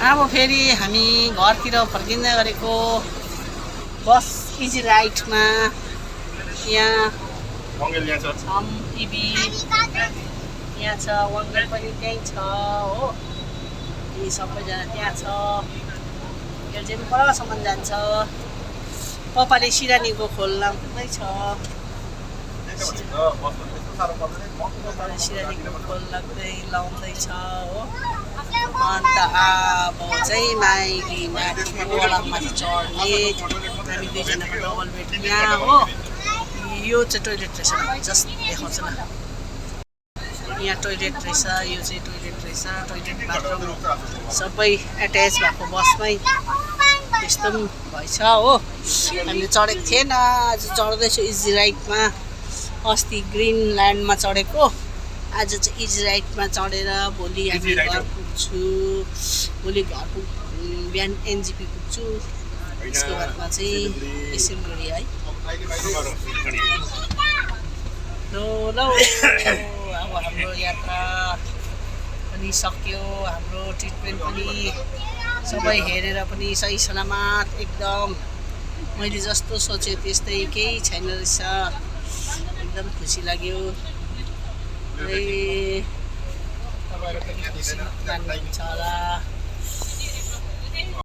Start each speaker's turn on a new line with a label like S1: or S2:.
S1: अब फेरि हामी घरतिर फर्किँदै गरेको बस इजी राइडमा। यहाँ छम टिभी यहाँ छ, वङ्गल पनि त्यहीँ छ हो। हामी सबैजना त्यहाँ छ। यो चाहिँ परसम्म जान्छ। पपाले सिरानीको खोल लाग्दैछ। सिरानीको खोल लाग्दै लाउँदैछ हो। अन्त अब चाहिँ माइली माथि चढ्ने। हामी दुईजनाको डबल बेड यहाँ हो। यो चाहिँ टोइलेट रहेछ, जस्ट देखाउँछ न। यहाँ टोइलेट रहेछ, यो चाहिँ टोइलेट रहेछ। टोइलेट बाथरुम सबै एट्याच भएको बसमै त्यस्तो पनि भएछ हो। हामीले चढेको थिएन, आज चढ्दैछु इजी राइडमा। अस्ति ग्रिन ल्यान्डमा चढेको, आज चाहिँ इजी राइडमा चढेर भोलि हामी घर पुग्छु। भोलि घर बिहान एनजिपी पुग्छु। त्यसको बादमा चाहिँ सिलगढी है। ल अब हाम्रो यात्रा पनि सक्यो। हाम्रो ट्रिटमेन्ट पनि सबै हेरेर पनि सही सलामत एकदम मैले जस्तो सोचेँ त्यस्तै केही छैन रहेछ। एकदम खुसी लाग्यो। तपाईँहरू पनि खुसी मान्नुहुन्छ होला।